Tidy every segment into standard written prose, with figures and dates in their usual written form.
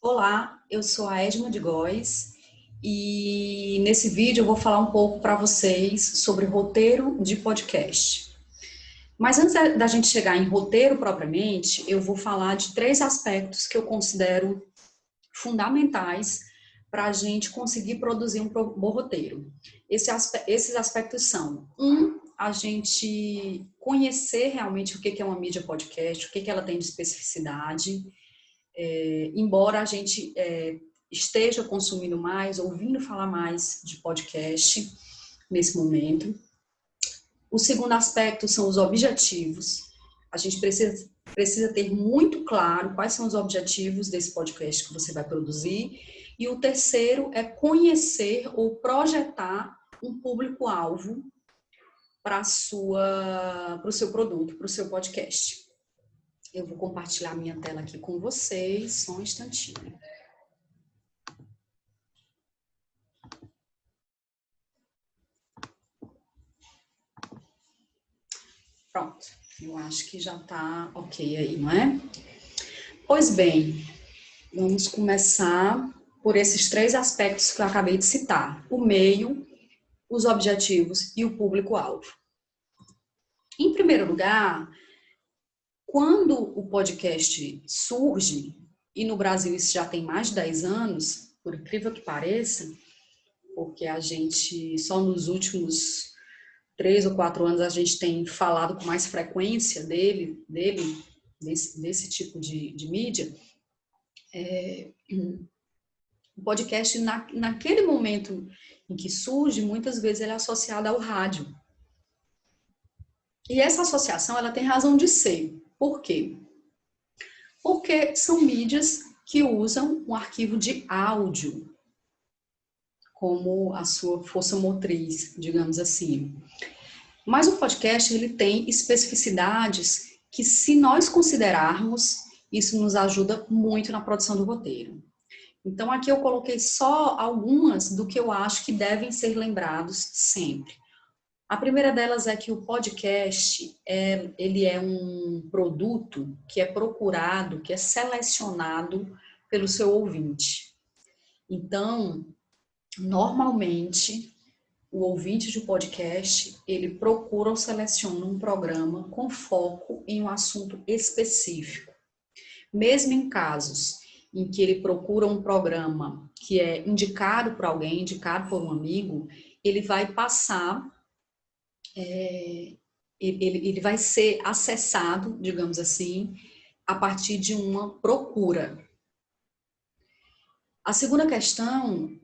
Olá, eu sou a Edma de Góes e nesse vídeo eu vou falar um pouco para vocês sobre roteiro de podcast. Mas antes da gente chegar em roteiro propriamente, eu vou falar de três aspectos que eu considero fundamentais para a gente conseguir produzir um bom roteiro. Esses aspectos são, a gente conhecer realmente o que é uma mídia podcast, o que ela tem de especificidade. Embora a gente esteja consumindo mais, ouvindo falar mais de podcast nesse momento. O segundo aspecto são os objetivos. A gente precisa ter muito claro quais são os objetivos desse podcast que você vai produzir. E o terceiro é conhecer ou projetar um público-alvo para o seu produto, para o seu podcast. Eu vou compartilhar minha tela aqui com vocês, só um instantinho. Pronto, eu acho que já está ok aí, não é? Pois bem, vamos começar por esses três aspectos que eu acabei de citar: o meio, os objetivos e o público-alvo. Em primeiro lugar, quando o podcast surge, e no Brasil isso já tem mais de 10 anos, por incrível que pareça, porque a gente só nos últimos 3 ou 4 anos a gente tem falado com mais frequência desse tipo de mídia. O podcast, naquele momento em que surge, muitas vezes ele é associado ao rádio. E essa associação, ela tem razão de ser. Por quê? Porque são mídias que usam um arquivo de áudio como a sua força motriz, digamos assim. Mas o podcast, ele tem especificidades que, se nós considerarmos, isso nos ajuda muito na produção do roteiro. Então, aqui eu coloquei só algumas do que eu acho que devem ser lembrados sempre. A primeira delas é que o podcast, ele é um produto que é procurado, que é selecionado pelo seu ouvinte. Então, normalmente, o ouvinte de podcast, ele procura ou seleciona um programa com foco em um assunto específico. Mesmo em casos em que ele procura um programa que é indicado por alguém, indicado por um amigo, ele vai passar, ele vai ser acessado, digamos assim, a partir de uma procura. A segunda questão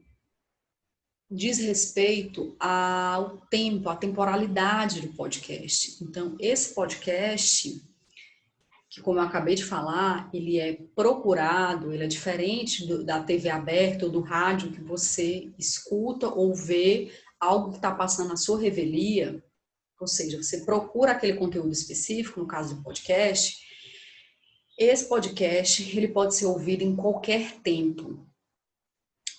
diz respeito ao tempo, à temporalidade do podcast. Então, esse podcast, que como eu acabei de falar, ele é procurado, ele é diferente da TV aberta ou do rádio, que você escuta ou vê algo que está passando na sua revelia, ou seja, você procura aquele conteúdo específico, no caso do podcast. Esse podcast, ele pode ser ouvido em qualquer tempo.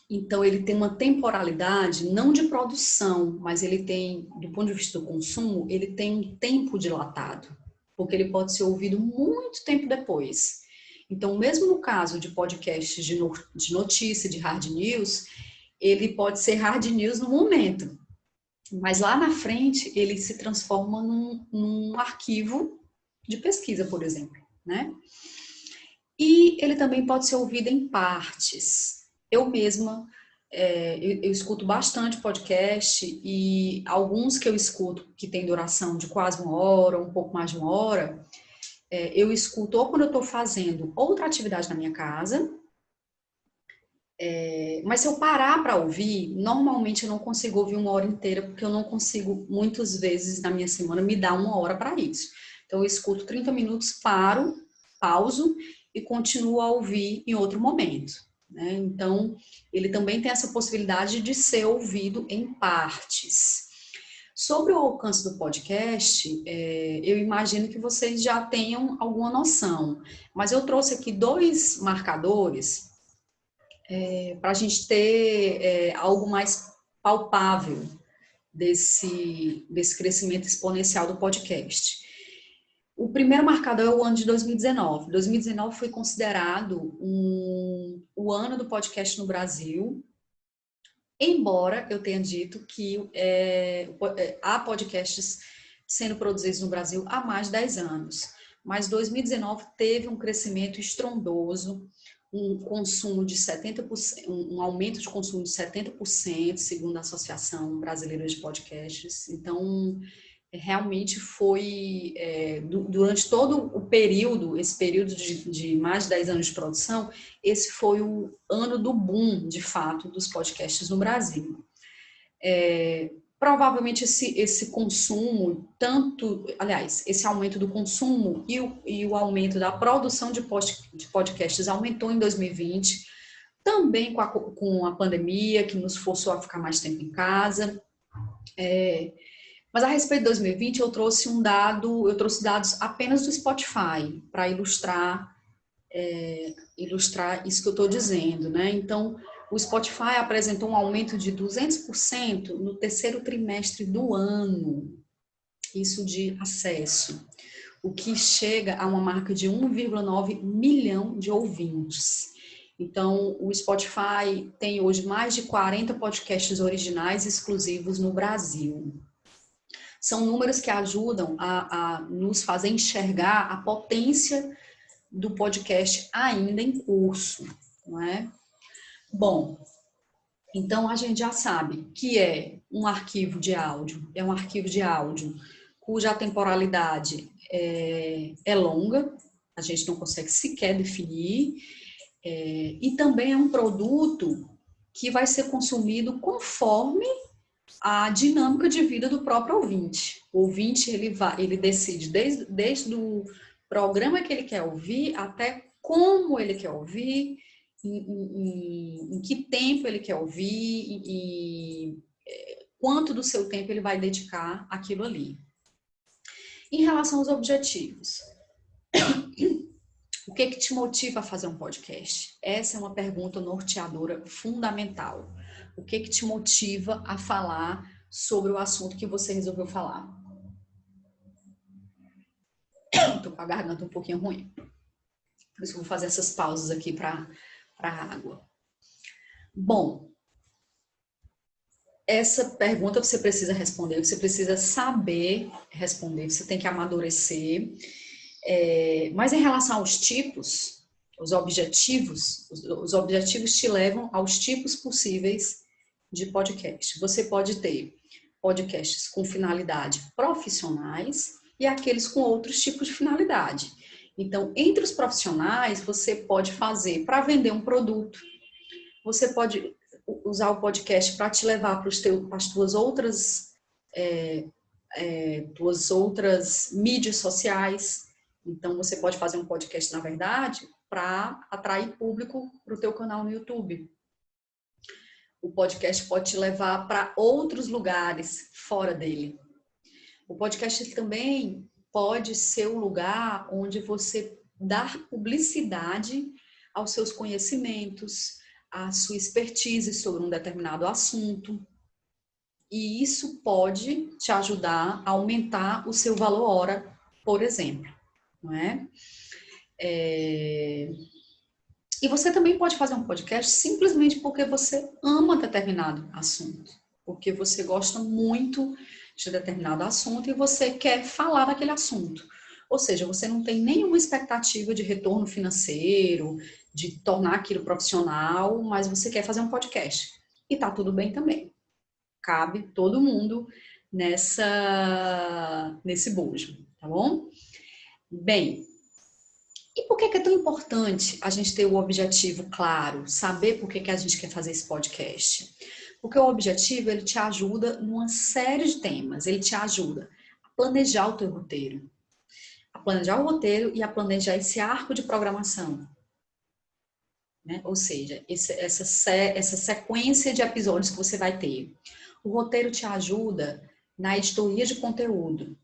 Então, ele tem uma temporalidade, não de produção, mas ele tem, do ponto de vista do consumo, ele tem um tempo dilatado, porque ele pode ser ouvido muito tempo depois. Então, mesmo no caso de podcasts de notícia, de hard news, ele pode ser hard news no momento, mas lá na frente ele se transforma num arquivo de pesquisa, por exemplo, né? E ele também pode ser ouvido em partes. Eu mesma, eu escuto bastante podcast e alguns que eu escuto que tem duração de quase 1 hora, um pouco mais de 1 hora, eu escuto ou quando eu estou fazendo outra atividade na minha casa, mas se eu parar para ouvir, normalmente eu não consigo ouvir 1 hora inteira, porque eu não consigo, muitas vezes na minha semana, me dar 1 hora para isso. Então eu escuto 30 minutos, paro, pauso e continuo a ouvir em outro momento, né? Então, ele também tem essa possibilidade de ser ouvido em partes. Sobre o alcance do podcast, eu imagino que vocês já tenham alguma noção, mas eu trouxe aqui 2 marcadores para a gente ter algo mais palpável desse crescimento exponencial do podcast. O primeiro marcador é o ano de 2019. 2019 foi considerado o ano do podcast no Brasil, embora eu tenha dito que há podcasts sendo produzidos no Brasil há mais de 10 anos. Mas 2019 teve um crescimento estrondoso, um consumo de 70%, um aumento de consumo de 70%, segundo a Associação Brasileira de Podcasts. Então, realmente foi, durante todo o período, esse período de mais de 10 anos de produção, esse foi o ano do boom, de fato, dos podcasts no Brasil. Provavelmente esse consumo, esse aumento do consumo e o aumento da produção de podcasts aumentou em 2020, também com a pandemia, que nos forçou a ficar mais tempo em casa. Mas a respeito de 2020, eu trouxe dados apenas do Spotify, para ilustrar isso que eu estou dizendo, né? Então, o Spotify apresentou um aumento de 200% no terceiro trimestre do ano, isso de acesso, o que chega a uma marca de 1,9 milhão de ouvintes. Então, o Spotify tem hoje mais de 40 podcasts originais exclusivos no Brasil. São números que ajudam a nos fazer enxergar a potência do podcast ainda em curso, não é? Bom, então a gente já sabe que é um arquivo de áudio cuja temporalidade é longa, a gente não consegue sequer definir, e também é um produto que vai ser consumido conforme a dinâmica de vida do próprio ouvinte. O ouvinte, ele decide desde o programa que ele quer ouvir até como ele quer ouvir, em que tempo ele quer ouvir e quanto do seu tempo ele vai dedicar àquilo ali. Em relação aos objetivos, o que te motiva a fazer um podcast? Essa é uma pergunta norteadora fundamental. O que te motiva a falar sobre o assunto que você resolveu falar? Estou com a garganta um pouquinho ruim. Por isso eu vou fazer essas pausas aqui para água. Bom, essa pergunta você precisa responder, você precisa saber responder, você tem que amadurecer. Mas em relação aos tipos, os objetivos te levam aos tipos possíveis de podcast. Você pode ter podcasts com finalidade profissionais e aqueles com outros tipos de finalidade. Então, entre os profissionais, você pode fazer para vender um produto, você pode usar o podcast para te levar para as tuas outras mídias sociais. Então, você pode fazer um podcast, na verdade, para atrair público para o teu canal no YouTube. O podcast pode te levar para outros lugares fora dele. O podcast também pode ser o lugar onde você dá publicidade aos seus conhecimentos, à sua expertise sobre um determinado assunto. E isso pode te ajudar a aumentar o seu valor hora, por exemplo, não é? E você também pode fazer um podcast simplesmente porque você ama determinado assunto, porque você gosta muito de determinado assunto e você quer falar daquele assunto. Ou seja, você não tem nenhuma expectativa de retorno financeiro, de tornar aquilo profissional, mas você quer fazer um podcast. E tá tudo bem também. Cabe todo mundo nesse bojo, tá bom? Bem, e por que é tão importante a gente ter o objetivo claro, saber por que a gente quer fazer esse podcast? Porque o objetivo, ele te ajuda numa série de temas, ele te ajuda a planejar o teu roteiro, a planejar o roteiro e a planejar esse arco de programação, né? Ou seja, essa sequência de episódios que você vai ter. O roteiro te ajuda na editoria de conteúdo.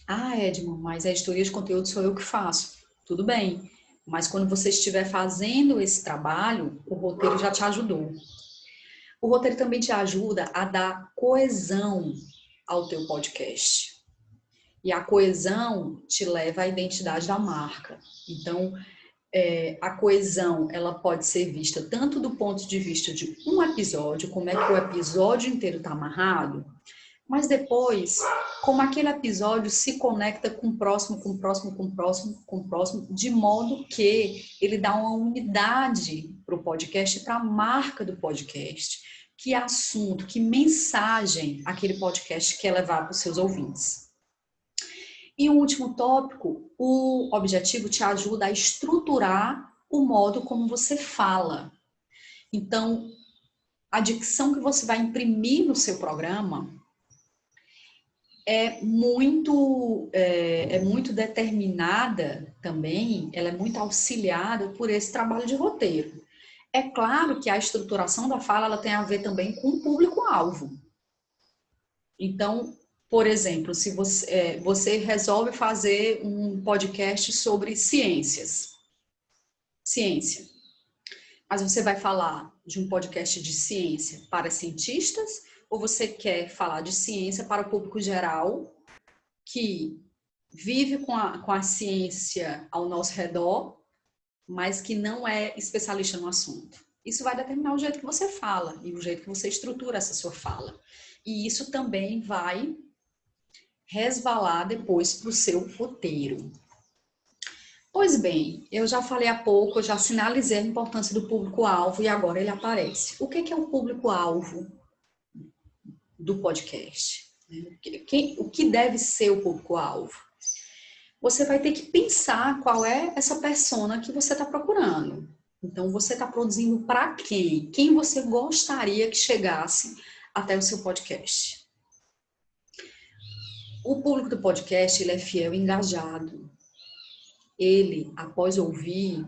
Ah, Edmond, mas a editoria de conteúdo sou eu que faço. Tudo bem, mas quando você estiver fazendo esse trabalho, o roteiro já te ajudou. O roteiro também te ajuda a dar coesão ao teu podcast. E a coesão te leva à identidade da marca. Então, a coesão, ela pode ser vista tanto do ponto de vista de um episódio, como é que o episódio inteiro está amarrado, mas depois, como aquele episódio se conecta com o próximo, com o próximo, com o próximo, com o próximo, de modo que ele dá uma unidade para o podcast, para a marca do podcast. Que assunto, que mensagem aquele podcast quer levar para os seus ouvintes. E um último tópico, o objetivo te ajuda a estruturar o modo como você fala. Então, a dicção que você vai imprimir no seu programa é muito determinada também, ela é muito auxiliada por esse trabalho de roteiro. É claro que a estruturação da fala ela tem a ver também com o público-alvo. Então, por exemplo, se você resolve fazer um podcast sobre ciência, mas você vai falar de um podcast de ciência para cientistas ou você quer falar de ciência para o público geral que vive com a ciência ao nosso redor, mas que não é especialista no assunto? Isso vai determinar o jeito que você fala e o jeito que você estrutura essa sua fala. E isso também vai resvalar depois para o seu roteiro. Pois bem, eu já falei há pouco, eu já sinalizei a importância do público-alvo e agora ele aparece. O que é o público-alvo do podcast? O que deve ser o público-alvo? Você vai ter que pensar qual é essa persona que você está procurando. Então, você está produzindo para quem? Quem você gostaria que chegasse até o seu podcast? O público do podcast, ele é fiel e engajado. Ele, após ouvir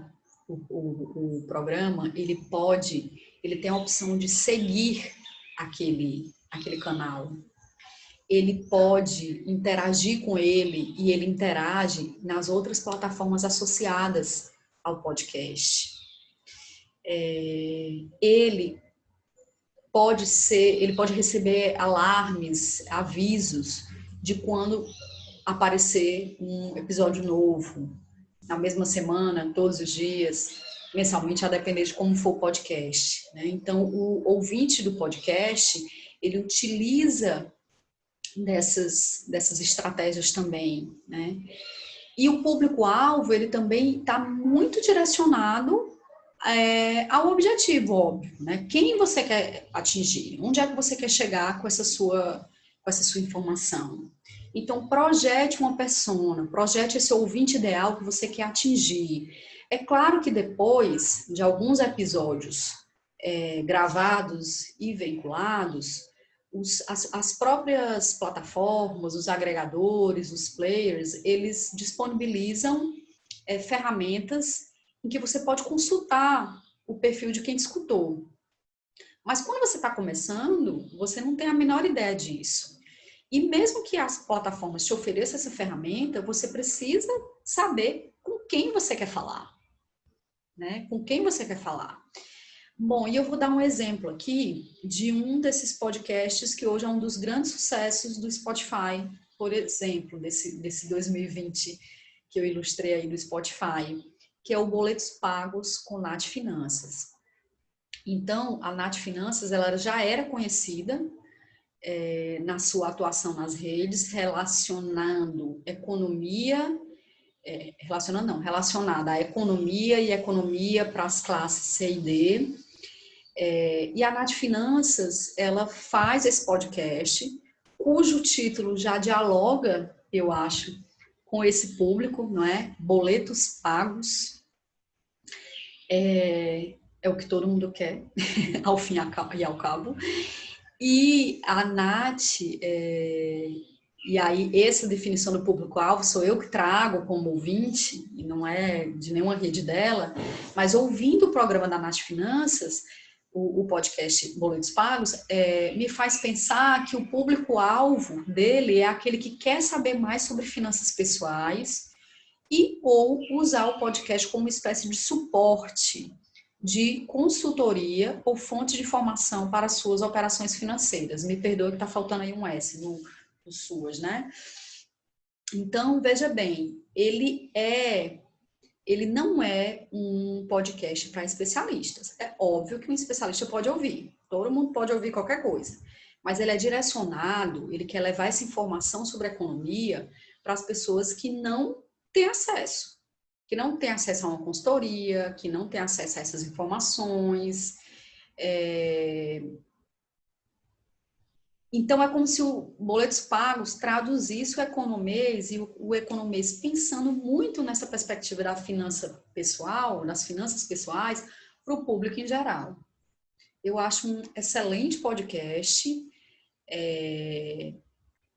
o programa, ele tem a opção de seguir aquele canal. Ele pode interagir com ele e ele interage nas outras plataformas associadas ao podcast. Ele pode receber alarmes, avisos de quando aparecer um episódio novo, na mesma semana, todos os dias, mensalmente, a depender de como for o podcast, né? Então, o ouvinte do podcast, ele utiliza dessas estratégias também, né? E o público-alvo, ele também está muito direcionado ao objetivo, óbvio, né? Quem você quer atingir? Onde é que você quer chegar com essa sua informação? Então, projete uma persona, projete esse ouvinte ideal que você quer atingir. É claro que depois de alguns episódios gravados e veiculados, as próprias plataformas, os agregadores, os players, eles disponibilizam ferramentas em que você pode consultar o perfil de quem te escutou. Mas quando você está começando, você não tem a menor ideia disso. E mesmo que as plataformas te ofereçam essa ferramenta, você precisa saber com quem você quer falar, né? Com quem você quer falar. Bom, e eu vou dar um exemplo aqui de um desses podcasts que hoje é um dos grandes sucessos do Spotify, por exemplo, desse 2020 que eu ilustrei aí do Spotify, que é o Boletos Pagos com Nath Finanças. Então, a Nath Finanças, ela já era conhecida na sua atuação nas redes, relacionada à economia e economia para as classes C e D. E a Nath Finanças, ela faz esse podcast, cujo título já dialoga, eu acho, com esse público, não é? Boletos Pagos. É o que todo mundo quer, ao fim e ao cabo. E a Nath, e aí essa definição do público-alvo sou eu que trago como ouvinte, e não é de nenhuma rede dela, mas ouvindo o programa da Nath Finanças, o podcast Boletos Pagos, me faz pensar que o público-alvo dele é aquele que quer saber mais sobre finanças pessoais e ou usar o podcast como uma espécie de suporte de consultoria ou fonte de informação para as suas operações financeiras. Me perdoe que está faltando aí um S no suas, né? Então, veja bem, ele não é um podcast para especialistas. É óbvio que um especialista pode ouvir, todo mundo pode ouvir qualquer coisa, mas ele é direcionado, ele quer levar essa informação sobre economia para as pessoas que não têm acesso, a uma consultoria, que não têm acesso a essas informações. Então, é como se o Boletos Pagos traduzisse o economês e o economês pensando muito nessa perspectiva da finança pessoal, das finanças pessoais, para o público em geral. Eu acho um excelente podcast,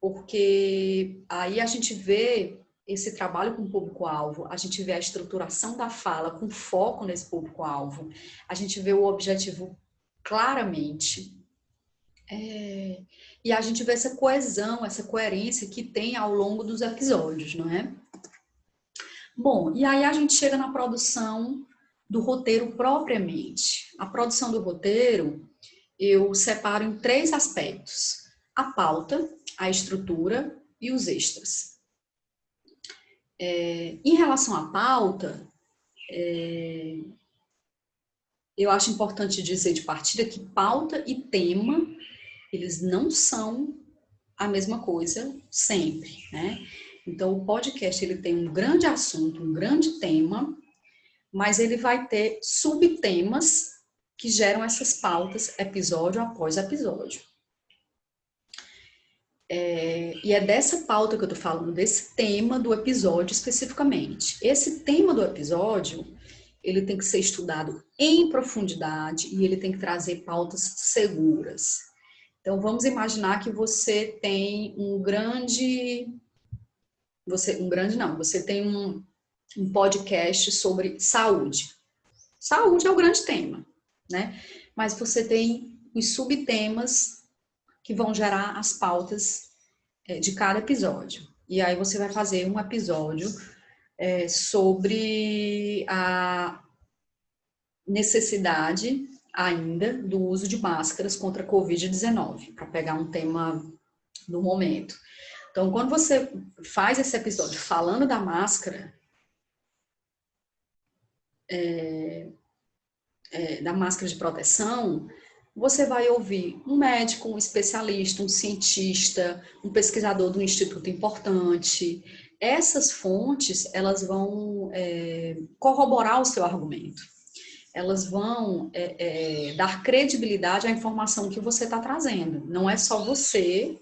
porque aí a gente vê esse trabalho com o público-alvo, a gente vê a estruturação da fala com foco nesse público-alvo, a gente vê o objetivo claramente. E a gente vê essa coesão, essa coerência que tem ao longo dos episódios, não é? Bom, e aí a gente chega na produção do roteiro propriamente. A produção do roteiro eu separo em 3 aspectos: a pauta, a estrutura e os extras. Em relação à pauta, eu acho importante dizer de partida que pauta e tema, eles não são a mesma coisa sempre, né? Então, o podcast, ele tem um grande assunto, um grande tema, mas ele vai ter subtemas que geram essas pautas episódio após episódio. E é dessa pauta que eu tô falando, desse tema do episódio especificamente. Esse tema do episódio, ele tem que ser estudado em profundidade e ele tem que trazer pautas seguras. Então, vamos imaginar que você tem você tem um podcast sobre saúde. Saúde é o grande tema, né? Mas você tem os subtemas que vão gerar as pautas de cada episódio. E aí você vai fazer um episódio sobre a necessidade ainda do uso de máscaras contra a Covid-19, para pegar um tema no momento. Então, quando você faz esse episódio falando da máscara, da máscara de proteção, você vai ouvir um médico, um especialista, um cientista, um pesquisador de um instituto importante. Essas fontes, elas vão corroborar o seu argumento. Elas vão dar credibilidade à informação que você está trazendo. Não é só você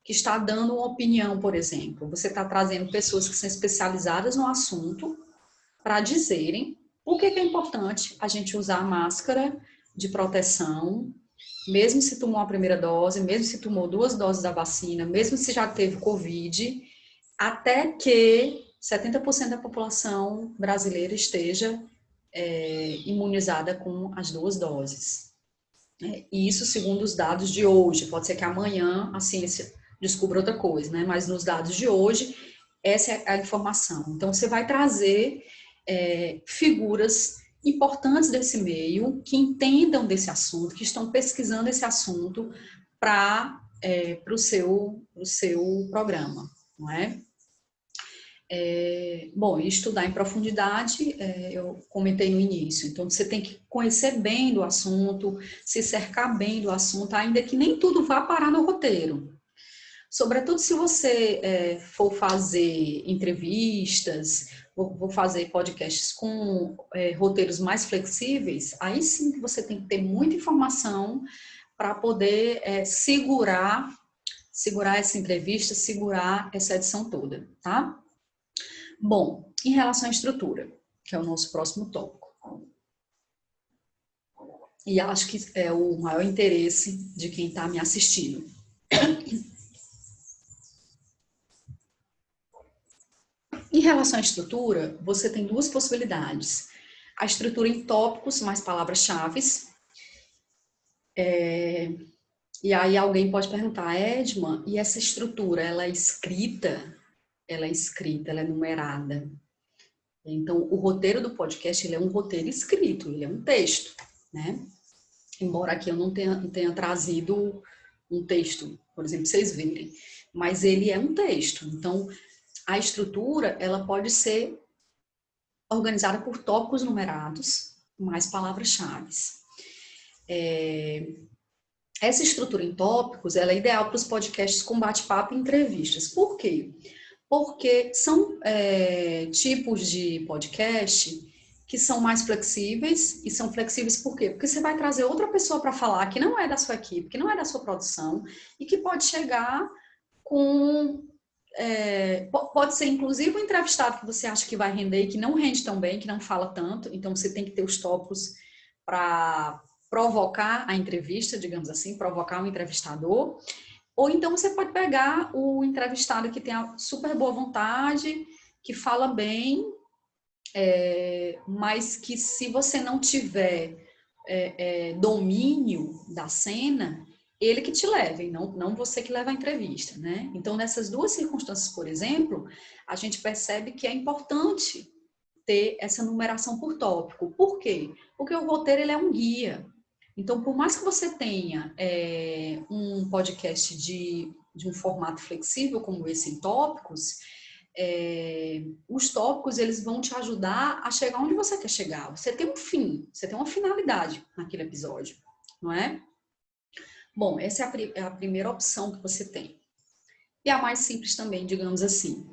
que está dando uma opinião, por exemplo. Você está trazendo pessoas que são especializadas no assunto para dizerem por que é importante a gente usar máscara de proteção, mesmo se tomou a primeira dose, mesmo se tomou 2 doses da vacina, mesmo se já teve Covid, até que 70% da população brasileira esteja imunizada com as 2 doses. E isso segundo os dados de hoje. Pode ser que amanhã a ciência descubra outra coisa, né? Mas nos dados de hoje, essa é a informação. Então, você vai trazer figuras importantes desse meio, que entendam desse assunto, que estão pesquisando esse assunto para o seu programa, não é? Bom, estudar em profundidade, eu comentei no início, então você tem que conhecer bem do assunto, se cercar bem do assunto, ainda que nem tudo vá parar no roteiro. Sobretudo se você for fazer entrevistas, vou fazer podcasts com roteiros mais flexíveis, aí sim que você tem que ter muita informação para poder segurar essa entrevista, segurar essa edição toda, tá? Bom, em relação à estrutura, que é o nosso próximo tópico. E acho que é o maior interesse de quem está me assistindo. Em relação à estrutura, você tem 2 possibilidades. A estrutura em tópicos, mais palavras-chave. E aí alguém pode perguntar, Edma, e essa estrutura, ela é escrita? Ela é numerada. Então, o roteiro do podcast, ele é um roteiro escrito, ele é um texto, né? Embora aqui eu não tenha trazido um texto, por exemplo, vocês verem. Mas ele é um texto. Então, a estrutura, ela pode ser organizada por tópicos numerados, mais palavras-chave. Essa estrutura em tópicos, ela é ideal para os podcasts com bate-papo e entrevistas. Por quê? Porque são tipos de podcast que são mais flexíveis, e são flexíveis por quê? Porque você vai trazer outra pessoa para falar que não é da sua equipe, que não é da sua produção, e que pode chegar com... pode ser inclusive um entrevistado que você acha que vai render e que não rende tão bem, que não fala tanto, então você tem que ter os tópicos para provocar a entrevista, digamos assim, provocar o entrevistador. Ou então você pode pegar o entrevistado que tem a super boa vontade, que fala bem, mas que se você não tiver domínio da cena, ele que te leve, não você que leva a entrevista, né? Então, nessas duas circunstâncias, por exemplo, a gente percebe que é importante ter essa numeração por tópico. Por quê? Porque o roteiro ele é um guia. Então, por mais que você tenha um podcast de um formato flexível, como esse em tópicos, os tópicos eles vão te ajudar a chegar onde você quer chegar. Você tem um fim, você tem uma finalidade naquele episódio, não é? Bom, essa é a primeira opção que você tem. E a mais simples também, digamos assim.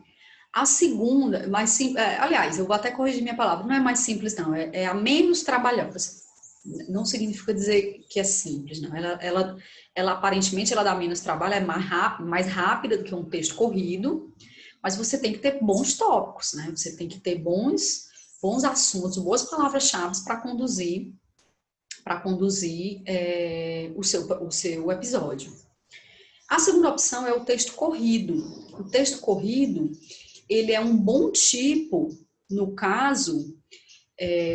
A segunda, mais simples, aliás, eu vou até corrigir minha palavra, não é mais simples não, é a menos trabalhosa. Não significa dizer que é simples, não. Ela aparentemente ela dá menos trabalho, é mais rápida do que um texto corrido, mas você tem que ter bons tópicos, né? Você tem que ter bons assuntos, boas palavras-chave para conduzir o seu episódio. A segunda opção é o texto corrido. O texto corrido, ele é um bom tipo, no caso,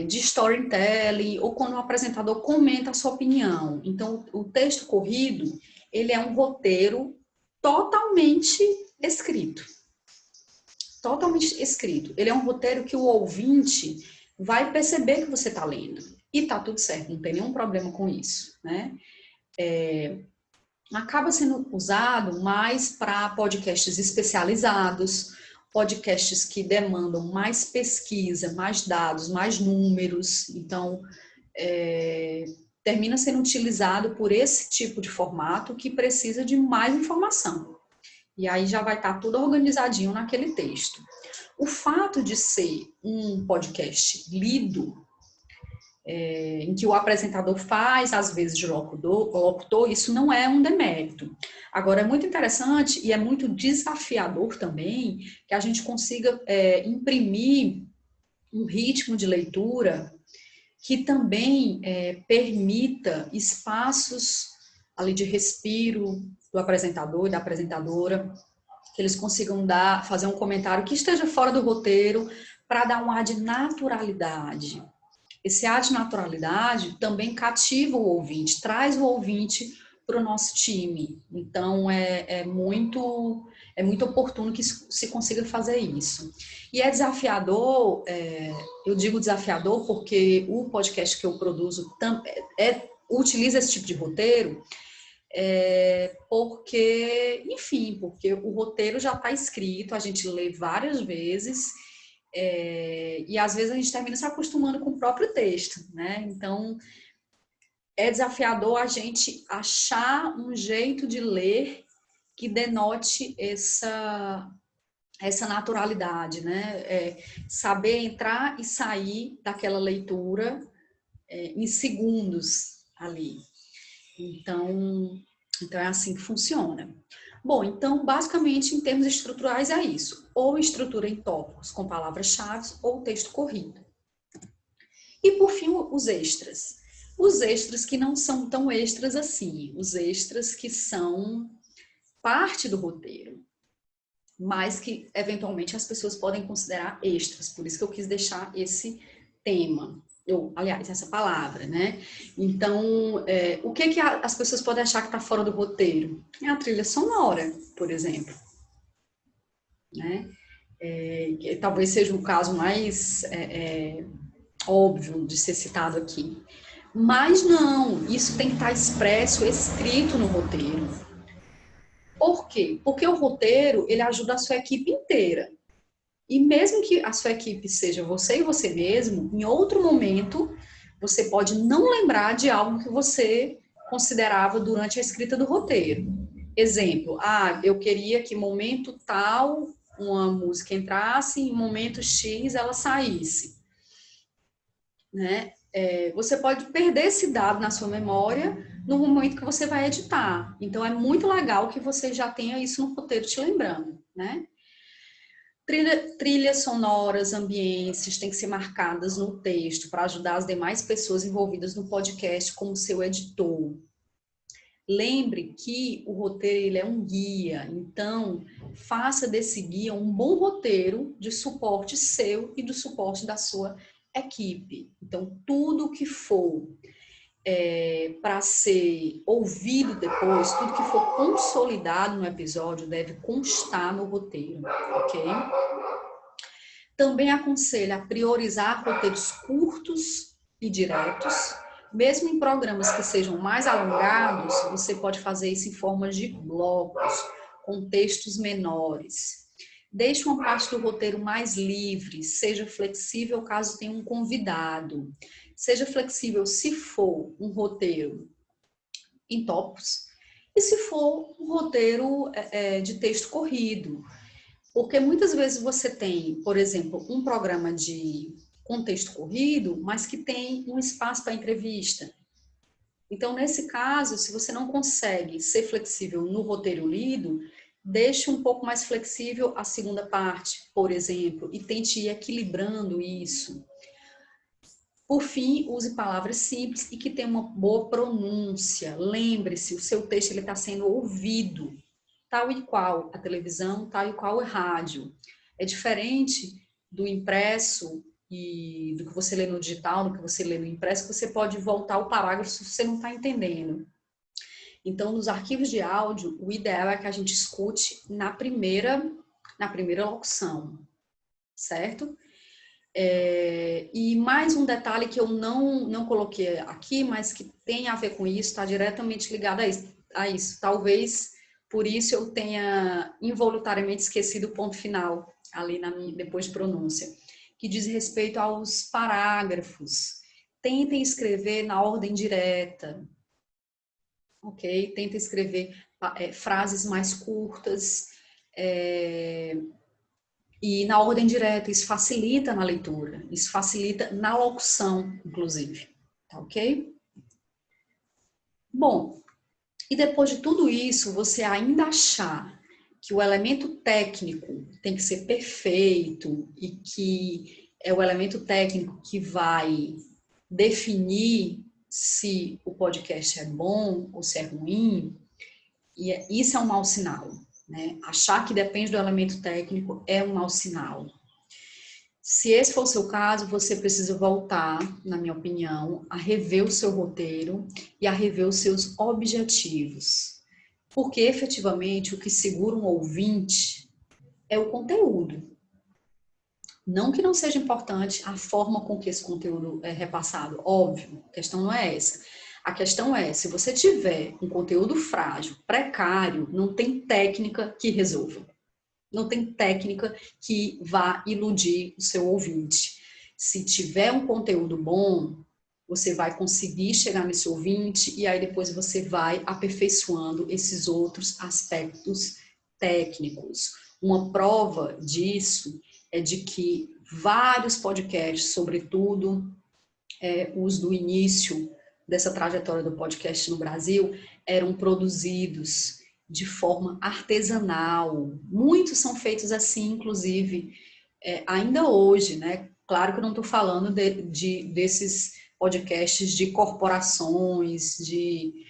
de storytelling, ou quando o apresentador comenta a sua opinião. Então, o texto corrido, ele é um roteiro totalmente escrito. Totalmente escrito. Ele é um roteiro que o ouvinte vai perceber que você está lendo. E tá tudo certo, não tem nenhum problema com isso, né? Acaba sendo usado mais para podcasts especializados, podcasts que demandam mais pesquisa, mais dados, mais números. Então, termina sendo utilizado por esse tipo de formato que precisa de mais informação. E aí já vai estar tudo organizadinho naquele texto. O fato de ser um podcast lido, em que o apresentador faz, às vezes, de locutor, isso não é um demérito. Agora, é muito interessante e é muito desafiador também que a gente consiga imprimir um ritmo de leitura que também permita espaços ali de respiro do apresentador e da apresentadora, que eles consigam fazer um comentário que esteja fora do roteiro para dar um ar de naturalidade. Esse ar de naturalidade também cativa o ouvinte, traz o ouvinte para o nosso time. Então, é muito oportuno que se consiga fazer isso. E é desafiador, eu digo desafiador porque o podcast que eu produzo utiliza esse tipo de roteiro, porque o roteiro já está escrito, a gente lê várias vezes, e às vezes a gente termina se acostumando com o próprio texto, né? Então, é desafiador a gente achar um jeito de ler que denote essa naturalidade, né? Saber entrar e sair daquela leitura em segundos ali. Então é assim que funciona. Bom, então, basicamente, em termos estruturais, é isso. Ou estrutura em tópicos com palavras-chave, ou texto corrido. E, por fim, os extras. Os extras que não são tão extras assim. Os extras que são parte do roteiro, mas que, eventualmente, as pessoas podem considerar extras. Por isso que eu quis deixar esse tema. Aliás, essa palavra, né? Então, o que as pessoas podem achar que está fora do roteiro? É a trilha sonora, por exemplo. Né? Que talvez seja o caso mais óbvio de ser citado aqui. Mas não, isso tem que estar expresso, escrito no roteiro. Por quê? Porque o roteiro, ele ajuda a sua equipe inteira. E mesmo que a sua equipe seja você e você mesmo, em outro momento, você pode não lembrar de algo que você considerava durante a escrita do roteiro. Exemplo, eu queria que momento tal uma música entrasse, em momento X ela saísse. Né? Você pode perder esse dado na sua memória no momento que você vai editar. Então, é muito legal que você já tenha isso no roteiro te lembrando, né? Trilhas sonoras, ambientes, têm que ser marcadas no texto para ajudar as demais pessoas envolvidas no podcast como seu editor. Lembre que o roteiro ele é um guia, então faça desse guia um bom roteiro de suporte seu e do suporte da sua equipe. Então, tudo que for para ser ouvido depois, tudo que for consolidado no episódio deve constar no roteiro, ok? Também aconselho a priorizar roteiros curtos e diretos. Mesmo em programas que sejam mais alongados, você pode fazer isso em forma de blocos, com textos menores. Deixe uma parte do roteiro mais livre, seja flexível caso tenha um convidado. Seja flexível se for um roteiro em tópicos e se for um roteiro de texto corrido. Porque muitas vezes você tem, por exemplo, um programa de contexto corrido, mas que tem um espaço para entrevista. Então, nesse caso, se você não consegue ser flexível no roteiro lido, deixe um pouco mais flexível a segunda parte, por exemplo, e tente ir equilibrando isso. Por fim, use palavras simples e que tenham uma boa pronúncia. Lembre-se, o seu texto está sendo ouvido, tal e qual a televisão, tal e qual o rádio. É diferente do impresso e do que você lê no digital, do que você lê no impresso, que você pode voltar o parágrafo se você não está entendendo. Então, nos arquivos de áudio, o ideal é que a gente escute na primeira locução, certo? E mais um detalhe que eu não coloquei aqui, mas que tem a ver com isso, está diretamente ligado a isso. Talvez por isso eu tenha involuntariamente esquecido o ponto final, ali depois de pronúncia, que diz respeito aos parágrafos. Tentem escrever na ordem direta, ok? Tentem escrever frases mais curtas, e na ordem direta, isso facilita na leitura, isso facilita na locução, inclusive, tá ok? Bom, e depois de tudo isso, você ainda achar que o elemento técnico tem que ser perfeito e que é o elemento técnico que vai definir se o podcast é bom ou se é ruim, isso é um mau sinal, né? Achar que depende do elemento técnico é um mau sinal. Se esse for o seu caso, você precisa voltar, na minha opinião, a rever o seu roteiro e a rever os seus objetivos. Porque, efetivamente, o que segura um ouvinte é o conteúdo. Não que não seja importante a forma com que esse conteúdo é repassado, óbvio, a questão não é essa. A questão é, se você tiver um conteúdo frágil, precário, não tem técnica que resolva. Não tem técnica que vá iludir o seu ouvinte. Se tiver um conteúdo bom, você vai conseguir chegar nesse ouvinte e aí depois você vai aperfeiçoando esses outros aspectos técnicos. Uma prova disso é de que vários podcasts, sobretudo os do início dessa trajetória do podcast no Brasil, eram produzidos de forma artesanal. Muitos são feitos assim, inclusive, ainda hoje, né? Claro que eu não estou falando desses podcasts de corporações, de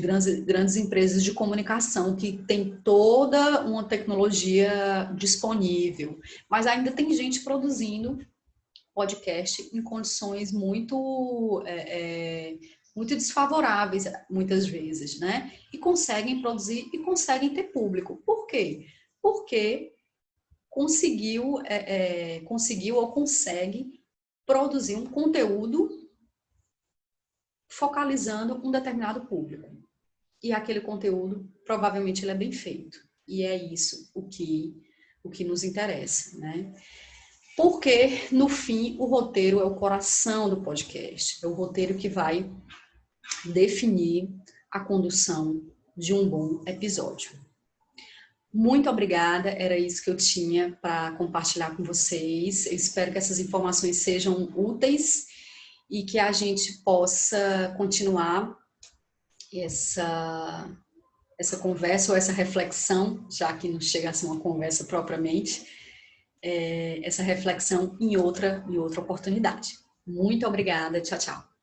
grandes empresas de comunicação que tem toda uma tecnologia disponível, mas ainda tem gente produzindo podcast em condições muito desfavoráveis, muitas vezes, né? E conseguem produzir e conseguem ter público. Por quê? Porque conseguiu ou consegue produzir um conteúdo focalizando um determinado público. E aquele conteúdo, provavelmente, ele é bem feito. E é isso o que o que nos interessa, né? Porque, no fim, o roteiro é o coração do podcast. É o roteiro que vai definir a condução de um bom episódio. Muito obrigada, era isso que eu tinha para compartilhar com vocês. Eu espero que essas informações sejam úteis e que a gente possa continuar essa conversa ou essa reflexão, já que não chega a ser uma conversa propriamente, essa reflexão em outra oportunidade. Muito obrigada, tchau, tchau.